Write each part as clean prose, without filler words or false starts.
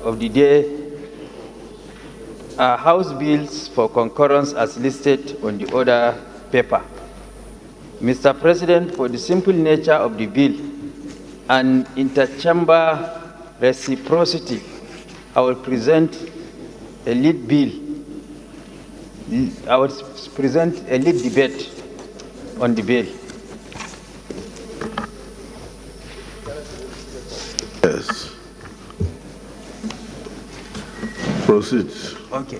of the day are House bills for concurrence as listed on the order paper. Mr. President, for the simple nature of the bill and interchamber reciprocity, I will present a lead bill. I will present a lead debate on the bill. Yes. Proceed. Okay.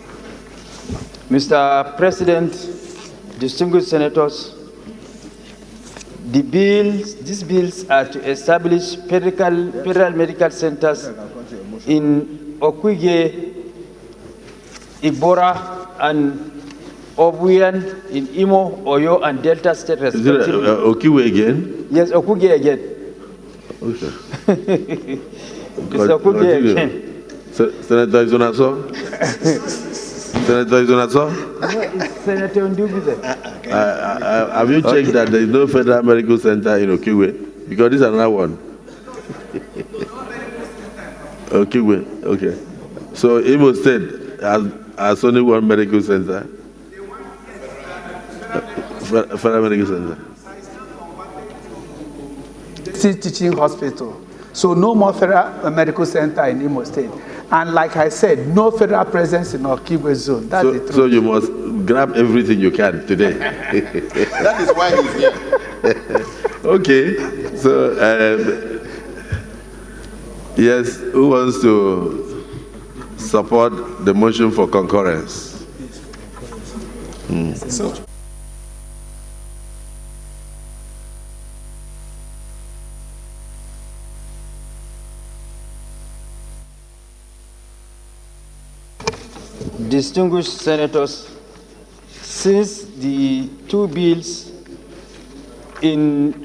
Mr. President, distinguished senators, these bills are to establish federal medical centers in Okwige, Ibora, and Obuyan in Imo, Oyo, and Delta State, respectively. Is it Okiwe again? Yes, Okwige again. Okay. It's Okwige again. Senator Izonaso? Senator Izonaso? Senator Ndubuze. Have you checked that there is no federal medical center in Okiwe? Because this is another one. Okiwe, okay. So Imo State has only one medical center. Federal medical center. Teaching hospital. So no more federal medical center in Imo State. And like I said, no federal presence in Okigwe zone. That's the truth. So you must grab everything you can today. That is why he's here. Okay. So, yes, who wants to support the motion for concurrence? So, Distinguished senators, since the two bills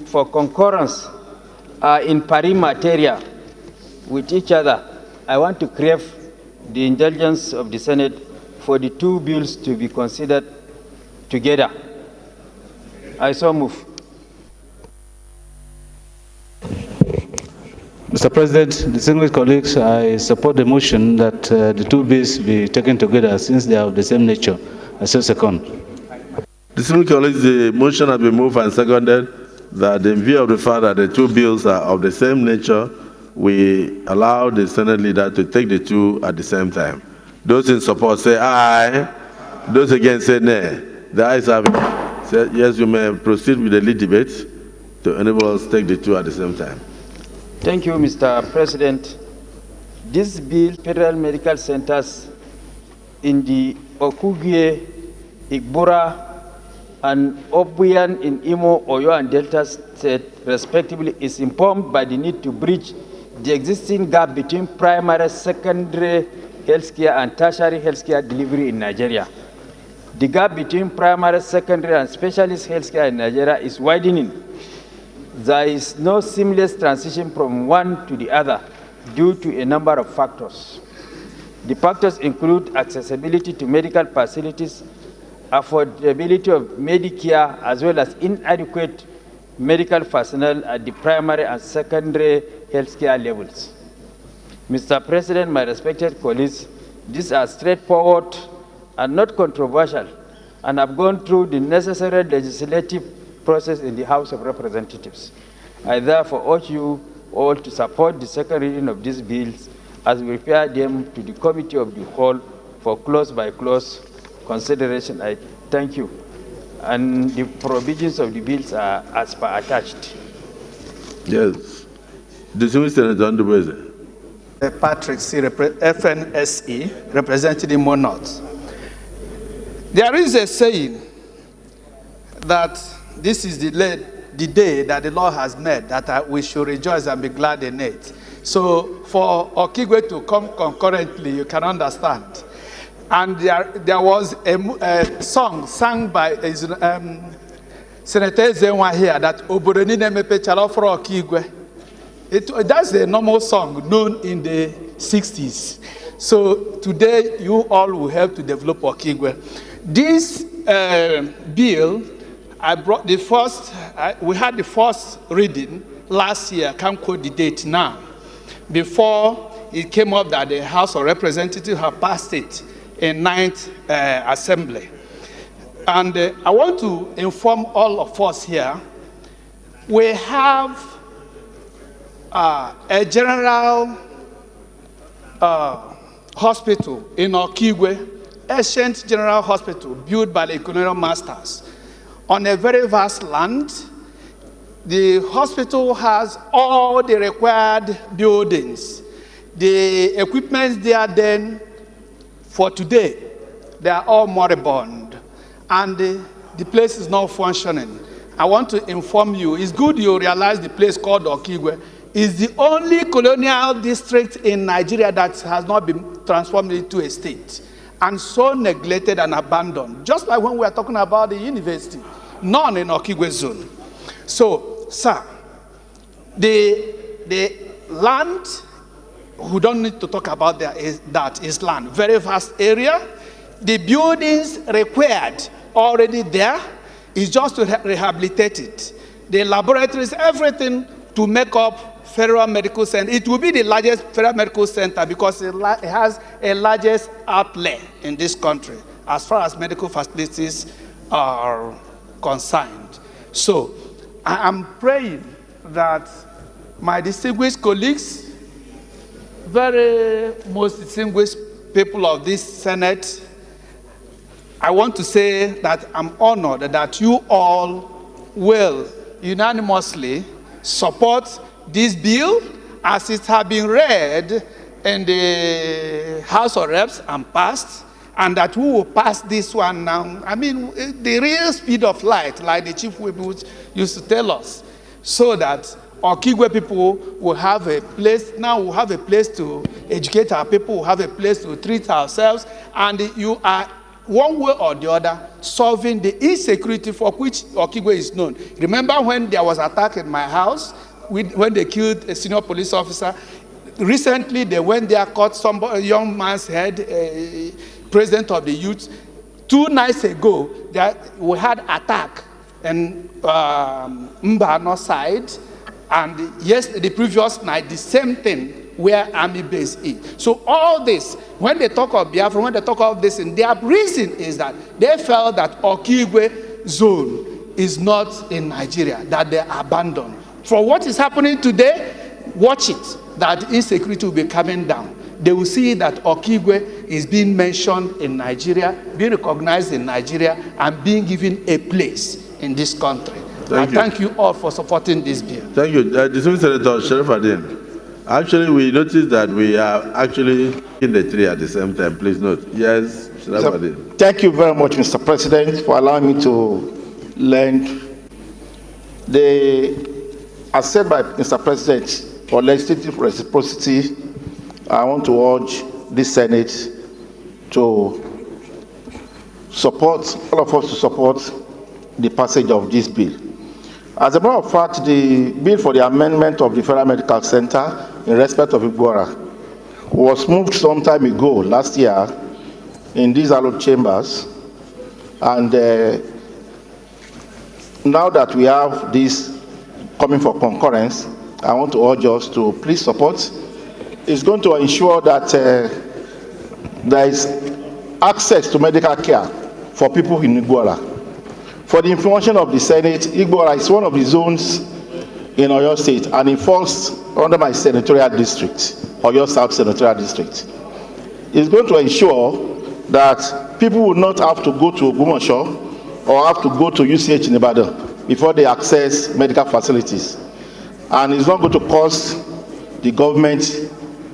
for concurrence are in pari materia with each other, I want to crave the indulgence of the Senate for the two bills to be considered together. I so move. Mr. President, distinguished colleagues, I support the motion that the two bills be taken together since they are of the same nature. I so second. Distinguished colleagues, the motion has been moved and seconded that in view of the fact that the two bills are of the same nature, we allow the Senate leader to take the two at the same time. Those in support say aye. Those against say nay. The ayes have it. So, yes, you may proceed with the lead debate to enable us to take the two at the same time. Thank you, Mr. President. This bill, federal medical centers in the Okugie, Igbora, and Obuyan in Imo, Oyo, and Delta State, respectively, is informed by the need to bridge the existing gap between primary, secondary healthcare and tertiary healthcare delivery in Nigeria. The gap between primary, secondary, and specialist healthcare in Nigeria is widening. There is no seamless transition from one to the other due to a number of factors. The factors include accessibility to medical facilities, affordability of Medicare, as well as inadequate medical personnel at the primary and secondary healthcare levels. Mr. President, my respected colleagues, these are straightforward and not controversial, and have gone through the necessary legislative process in the House of Representatives. I therefore urge you all to support the second reading of these bills as we refer them to the Committee of the Whole for clause-by-clause consideration. I thank you. And the provisions of the bills are as per attached. Yes. Distinguished Senator Ndubueze. Patrick C. FNSE, representing Imo North. There is a saying that this is the day that the Lord has made, that we should rejoice and be glad in it. So for Okigwe to come concurrently, you can understand. And there was a song sung by Senator Ezenwa here that Oboroni Nemepe Chalo for Okigwe. That's a normal song known in the 60s. So today you all will help to develop Okigwe. This bill, I brought the first, we had the first reading last year, I can't quote the date now, before it came up that the House of Representatives have passed it in 9th Assembly. And I want to inform all of us here, we have a general hospital in Okigwe, ancient general hospital built by the colonial masters on a very vast land. The hospital has all the required buildings. The equipment there then, for today, they are all moribund, and the place is not functioning. I want to inform you, it's good you realize the place called Okigwe is the only colonial district in Nigeria that has not been transformed into a state, and so neglected and abandoned. Just like when we are talking about the university, none in Okigwe zone. So, sir, the land, we don't need to talk about that is land, very vast area. The buildings required already there is just to rehabilitate it. The laboratories, everything to make up Federal Medical Center. It will be the largest Federal Medical Center because it has a largest outlay in this country as far as medical facilities are concerned. So I am praying that my distinguished colleagues, very most distinguished people of this Senate, I want to say that I'm honored that you all will unanimously support this bill as it has been read in the House of Reps and passed, and that we will pass this one now. I mean, the real speed of light, like the Chief Whip used to tell us, so that Okigwe people will have a place, now we'll have a place to educate our people, we'll have a place to treat ourselves, and you are one way or the other solving the insecurity for which Okigwe is known. Remember when there was attack in my house, when they killed a senior police officer? Recently, they went there, caught a young man's head, president of the youth. 2 nights ago, we had attack in Mbano side, and the previous night, the same thing where army base is. So all this, when they talk of Biafra, when they talk of this, and their reason is that they felt that Okigwe zone is not in Nigeria, that they abandoned. For what is happening today, watch it, that insecurity will be coming down. They will see that Okigwe is being mentioned in Nigeria, being recognized in Nigeria, and being given a place in this country. Thank you all for supporting this bill. Thank you. Distinguished Senator Sharif Adin. Actually, we noticed that we are actually in the tree at the same time. Please note. Yes, Sharif Adin. Thank you very much, Mr. President, for allowing me to lend as said by Mr. President, for legislative reciprocity, I want to urge this Senate to support, all of us to support the passage of this bill. As a matter of fact, the bill for the amendment of the Federal Medical Center in respect of Igbora was moved some time ago, last year, in these hallowed chambers. And now that we have this coming for concurrence, I want to urge us to please support. It's going to ensure that there is access to medical care for people in Igbora. For the information of the Senate, Igbora is one of the zones in Oyo State, and it falls under my senatorial district, Oyo South Senatorial District. It's going to ensure that people will not have to go to Ogumosho or have to go to UCH in Ibadan before they access medical facilities. And it's not going to cost the government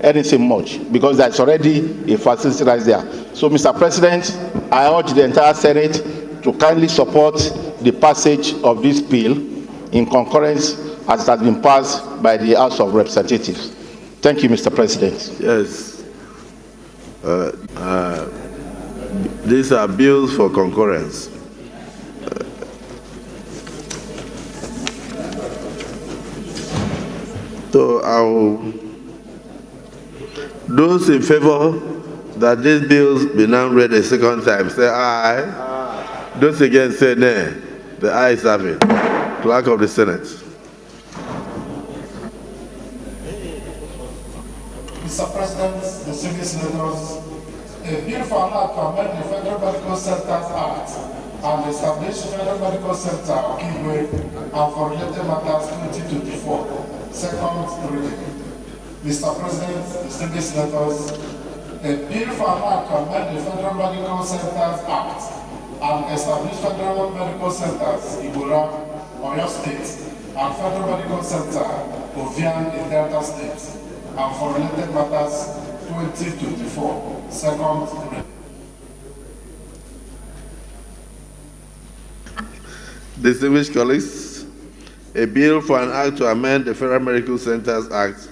anything much because there's already a facility right there. So, Mr. President, I urge the entire Senate to kindly support the passage of this bill in concurrence as it has been passed by the House of Representatives. Thank you, Mr. President. Yes. These are bills for concurrence. So those in favor that these bills be now read a second time, say aye. Aye. Those against say nay. The ayes have it. Clerk of the Senate. Mr. President. distinguished senators, a bill for an act to amend the Federal Medical Centers Act and establish Federal Medical Center Okigwe and for related matters 2024. Second reading. Mr. President, distinguished senators, a bill for an act to amend the Federal Medical Centers Act and establish Federal Medical Centers Ibura, Oyo State, and Federal Medical Center Ovian in Delta State, and for related matters 2024. Second reading. Distinguished colleagues, a bill for an act to amend the Federal Medical Centers Act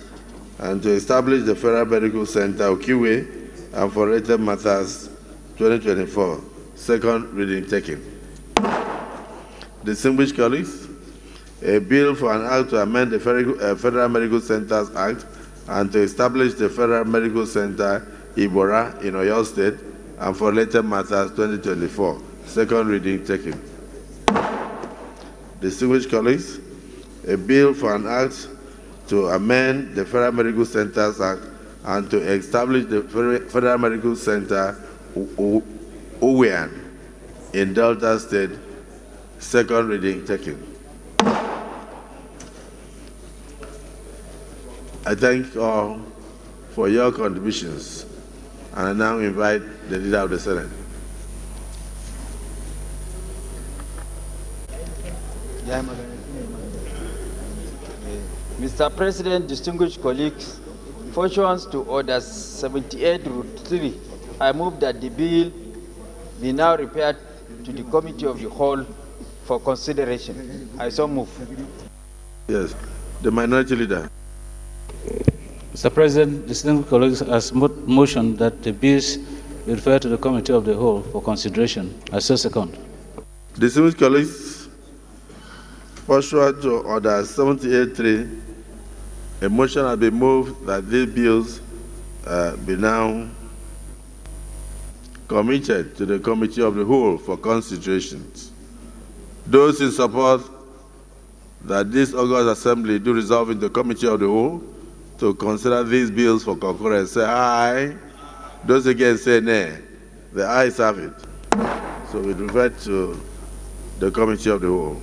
and to establish the Federal Medical Center Okiwe and for related matters 2024. Second reading taken. Distinguished colleagues, a bill for an act to amend the Federal Medical Centers Act and to establish the Federal Medical Center Ibora in Oyo State and for related matters 2024. Second reading taken. Distinguished colleagues, a bill for an act to amend the Federal Medical Centers Act and to establish the Federal Medical Center Uwean in Delta State. Second reading taken. I thank all for your contributions, and I now invite the Leader of the Senate. Mr. President, distinguished colleagues, pursuant to Order 78, Route 3, I move that the bill be now referred to the Committee of the Whole for consideration. I so move. Yes, the Minority Leader. Mr. President, distinguished colleagues, as motion that the bills be referred to the Committee of the Whole for consideration. I so second. Distinguished colleagues, pursuant to Order 78.3, a motion has been moved that these bills be now committed to the Committee of the Whole for consideration. Those in support that this August Assembly do resolve in the Committee of the Whole to consider these bills for concurrence, say aye. Those against say nay. The ayes have it. So we revert to the Committee of the Whole.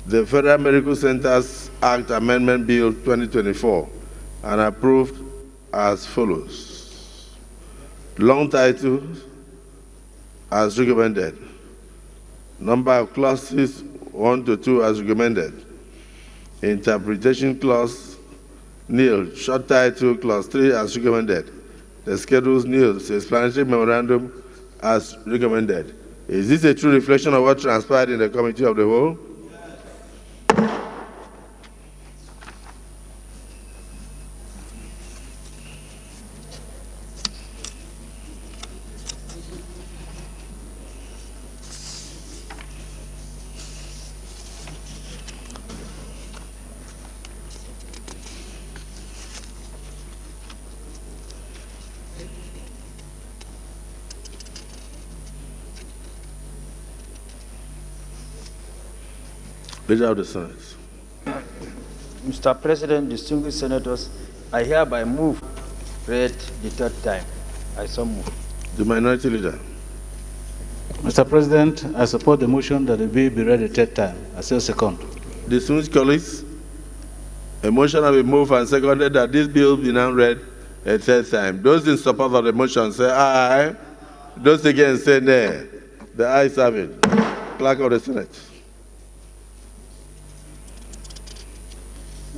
The Federal Medical Centers Act Amendment Bill 2024 and approved as follows. Long title as recommended. Number of clauses 1 to 2 as recommended. Interpretation clause nil. Short title clause 3 as recommended. The schedules nil. Explanatory memorandum as recommended. Is this a true reflection of what transpired in the Committee of the Whole? Leader of the Senate. Mr. President, distinguished senators, I hereby move read the third time. I so move. The Minority Leader. Mr. President, I support the motion that the bill be read a third time. I say second. Distinguished colleagues, a motion has been moved and seconded that this bill be now read a third time. Those in support of the motion say aye. Those against say nay. The ayes have it. Clerk of the Senate.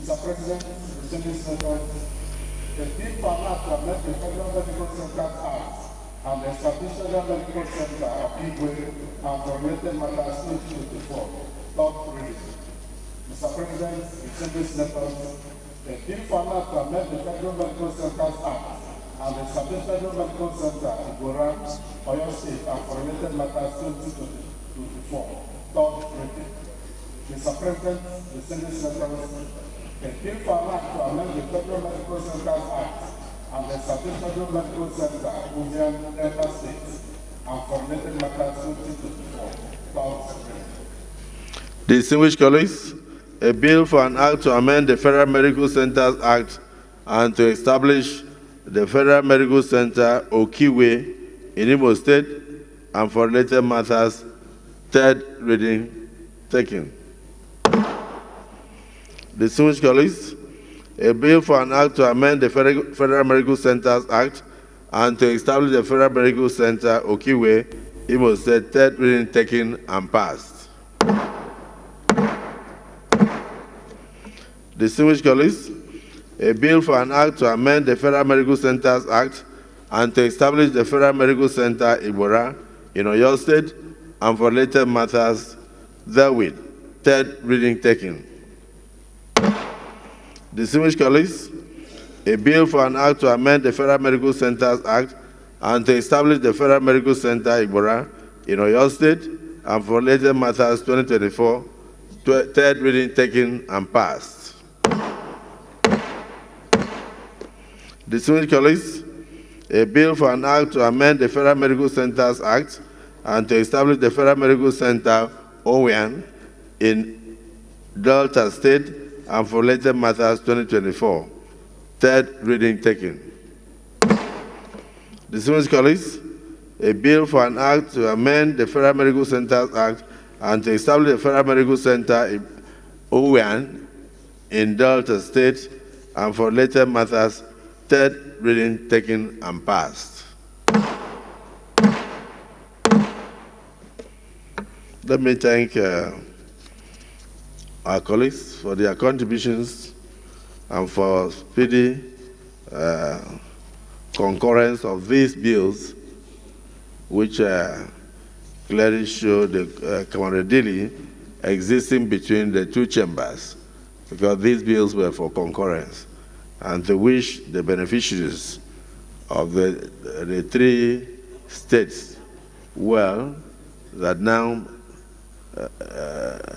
Mr. President, distinguished senators, the bill for an act to amend the Federal Medical Centers Act and establish Federal Medical Center of Igwe and for related matters 2024. Third reading. Mr. President, distinguished senators, a bill for an act to amend the Federal Medical Centers Act and establish Federal Medical Center in Bora, Oyo State, and for related matters 2024, third reading. Mr. President, distinguished senators, a bill for an act to amend the Federal Medical Centers Act and establish Federal Medical Center in Delta State, and for related matters 2024, third reading. Distinguished colleagues, a bill for an act to amend the Federal Medical Centers Act and to establish the Federal Medical Center Okiwe in Imo State and for related matters, third reading taken. Distinguished colleagues, a bill for an act to amend the Federal Medical Centers Act and to establish the Federal Medical Center Okiwe, Imo State, third reading taken and passed. Distinguished colleagues, a bill for an act to amend the Federal Medical Centers Act and to establish the Federal Medical Center Ibora in Oyo State and for related matters therewith, third reading taken. Distinguished colleagues, a bill for an act to amend the Federal Medical Centers Act and to establish the Federal Medical Center Ibora in Oyo State and for related matters 2024, third reading taken and passed. Distinguished colleagues, a bill for an act to amend the Federal Medical Centers Act and to establish the Federal Medical Center Owen in Delta State and for related matters 2024, third reading taken. Distinguished colleagues, a bill for an act to amend the Federal Medical Centers Act and to establish the Federal Medical Center Owen in Delta State and for related matters, third reading taken and passed. Let me thank our colleagues for their contributions and for speedy concurrence of these bills, which clearly show the camaraderie existing between the two chambers, because these bills were for concurrence, and to wish the beneficiaries of the three states well, that now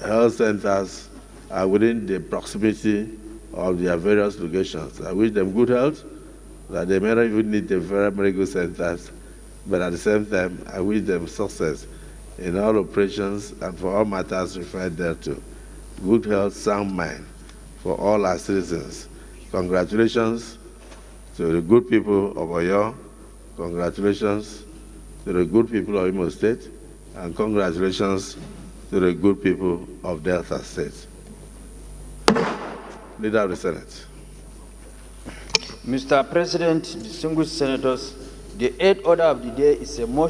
health centers are within the proximity of their various locations. I wish them good health, that they may not even need the Federal Medical Centers, but at the same time, I wish them success in all operations and for all matters referred thereto. Good health, sound mind for all our citizens. Congratulations to the good people of Oyo, congratulations to the good people of Imo State, and congratulations to the good people of Delta State. Leader of the Senate. Mr. President, distinguished senators, the eighth order of the day is a motion